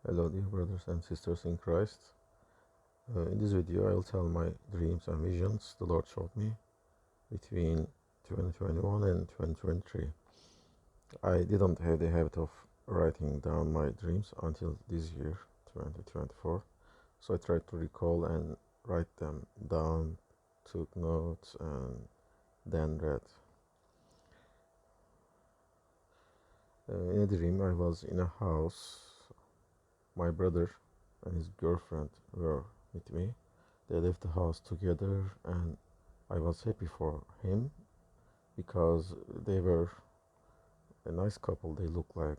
Hello, dear brothers and sisters in Christ. In this video, I'll tell my dreams and visions the Lord showed me between 2021 and 2023. I didn't have the habit of writing down my dreams until this year, 2024. So I tried to recall and write them down, took notes, and then read. In a dream, I was in a house. My brother and his girlfriend were with me. They left the house together, and I was happy for him because they were a nice couple. They look like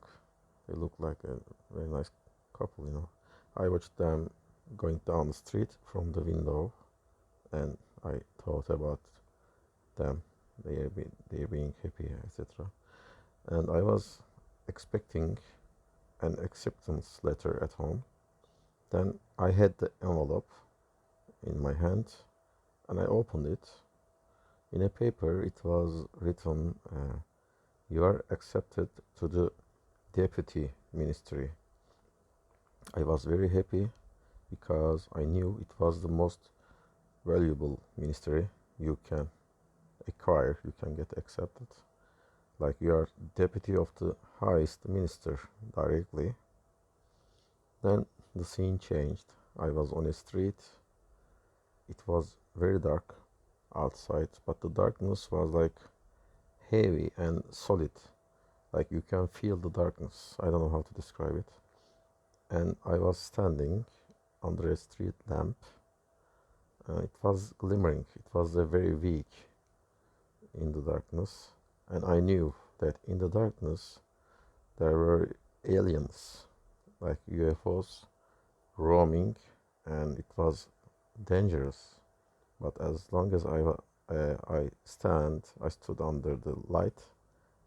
a very nice couple. I watched them going down the street from the window, and I thought about them. They being happy, etc. And I was expecting an acceptance letter at home. Then I had the envelope in my hand, and I opened it. In a paper, it was written, "You are accepted to the deputy ministry." I was very happy because I knew it was the most valuable ministry you can acquire, you can get accepted. Like you are deputy of the highest minister directly. Then the scene changed. I was on a street. It was very dark outside, but the darkness was like heavy and solid. Like you can feel the darkness. I don't know how to describe it. And I was standing under a street lamp. It was glimmering. It was very weak in the darkness. And I knew that in the darkness there were aliens, like UFOs, roaming, and it was dangerous. But as long as I stood under the light,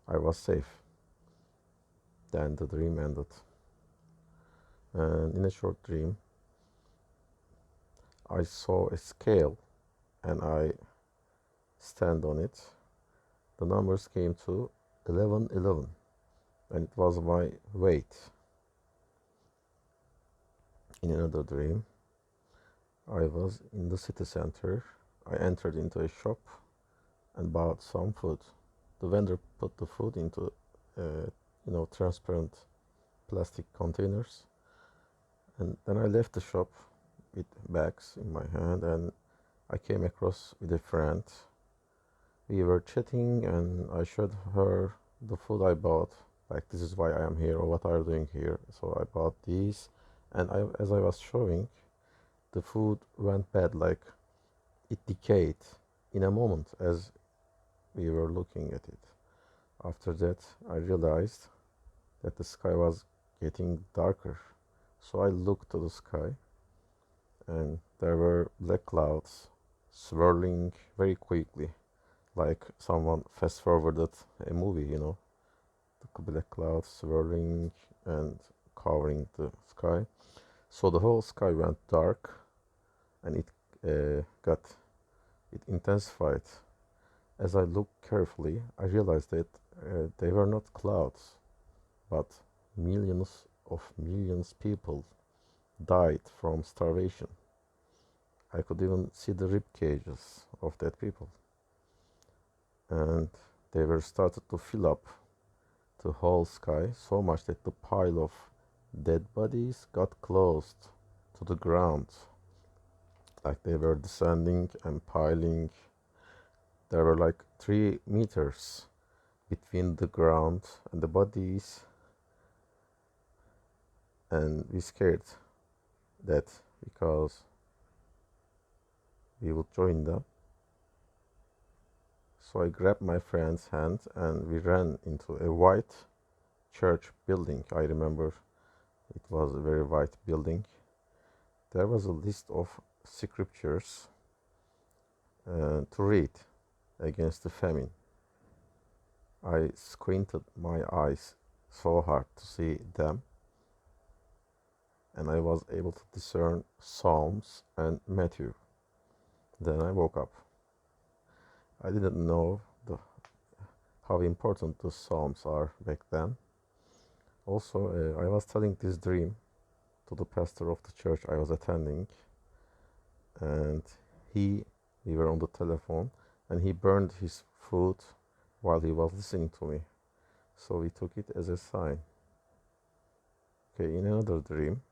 I was safe. Then the dream ended. And in a short dream, I saw a scale and I stand on it. The numbers came to 1111, and it was my weight. In another dream, I was in the city center. I entered into a shop and bought some food. The vendor put the food into transparent plastic containers, and then I left the shop with bags in my hand, and I came across with a friend. We were chatting, and I showed her the food I bought. Like, this is why I am here, or what are you doing here? So I bought these, and as I was showing, the food went bad. Like, it decayed in a moment as we were looking at it. After that, I realized that the sky was getting darker. So I looked to the sky, and there were black clouds swirling very quickly, like someone fast forwarded a movie. The black clouds swirling and covering the sky. So the whole sky went dark, and it intensified. As I looked carefully, I realized that they were not clouds, but millions people died from starvation. I could even see the rib cages of that people, and they were started to fill up the whole sky so much that the pile of dead bodies got close to the ground, like they were descending and piling. There were like 3 meters between the ground and the bodies, and we scared that because we would join them. So I grabbed my friend's hand and we ran into a white church building. I remember it was a very white building. There was a list of scriptures to read against the famine. I squinted my eyes so hard to see them, and I was able to discern Psalms and Matthew. Then I woke up. I didn't know how important the Psalms are back then. Also, I was telling this dream to the pastor of the church I was attending, and we were on the telephone, and he burned his food while he was listening to me. So we took it as a sign. Okay, in another dream,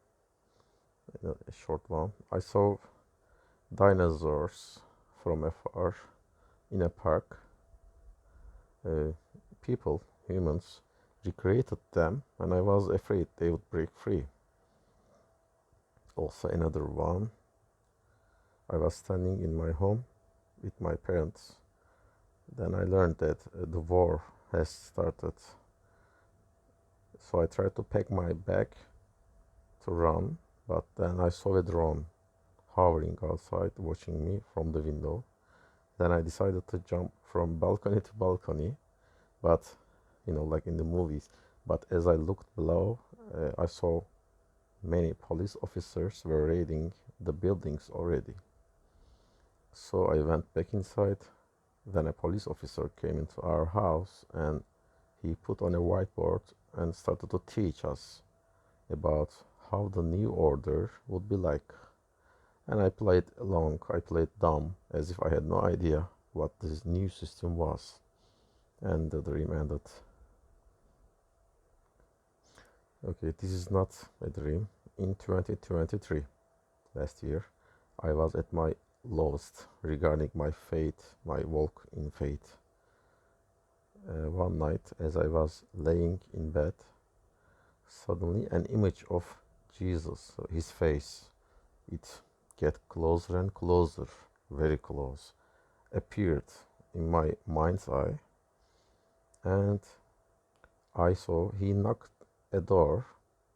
a short one, I saw dinosaurs from afar in a park. Uh, People, humans, recreated them, and I was afraid they would break free. Also, another one, I was standing in my home with my parents. Then I learned that the war has started. So I tried to pack my bag to run, but then I saw a drone hovering outside watching me from the window. Then I decided to jump from balcony to balcony, but like in the movies. But as I looked below, I saw many police officers were raiding the buildings already. So I went back inside. Then a police officer came into our house, and he put on a whiteboard and started to teach us about how the new order would be like. And I played along, I played dumb, as if I had no idea what this new system was. And the dream ended. Okay, this is not a dream. In 2023, last year, I was at my lowest regarding my faith, my walk in faith. One night, as I was laying in bed, suddenly an image of Jesus, his face, it get closer and closer, very close, appeared in my mind's eye, and I saw he knocked a door.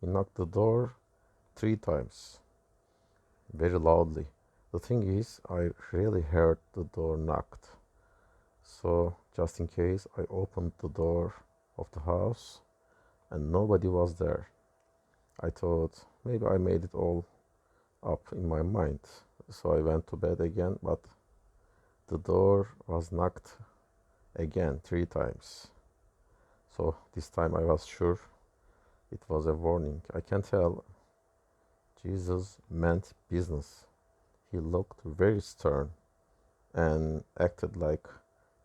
He knocked the door 3 times, very loudly. The thing is, I really heard the door knocked. So just in case, I opened the door of the house and nobody was there. I thought maybe I made it all up in my mind. So I went to bed again, but the door was knocked again 3 times. So this time I was sure it was a warning. I can tell Jesus meant business. He looked very stern and acted like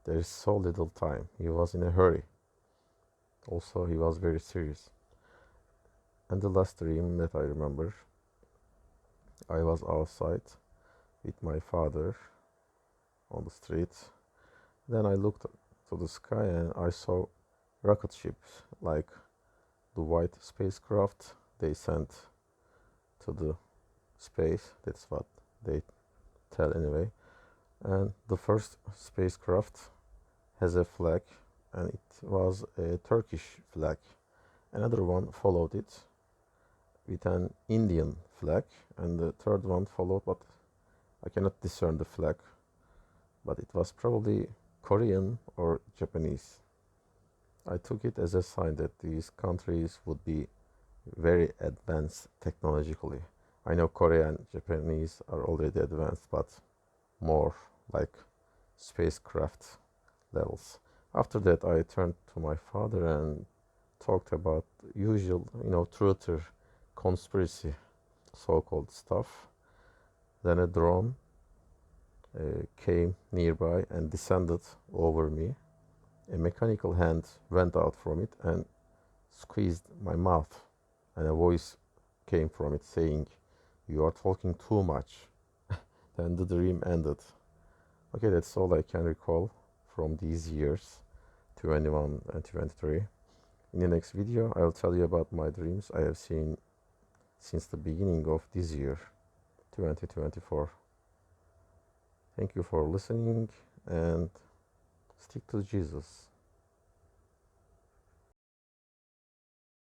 there is so little time. He was in a hurry. Also, he was very serious. And the last dream that I remember, I was outside with my father on the street. Then I looked to the sky and I saw rocket ships like the white spacecraft they sent to the space. That's what they tell anyway. And the first spacecraft has a flag, and it was a Turkish flag. Another one followed it with an Indian flag, and the third one followed, but I cannot discern the flag, but it was probably Korean or Japanese. I took it as a sign that these countries would be very advanced technologically. I know Korea and Japanese are already advanced, but more like spacecraft levels. After that, I turned to my father and talked about usual, truther conspiracy, so-called stuff. Then a drone came nearby and descended over me. A mechanical hand went out from it and squeezed my mouth, and a voice came from it saying, "You are talking too much." Then the dream ended. Okay, that's all I can recall from these years, 21 and 23. In the next video, I'll tell you about my dreams I have seen since the beginning of this year, 2024. Thank you for listening, and stick to Jesus.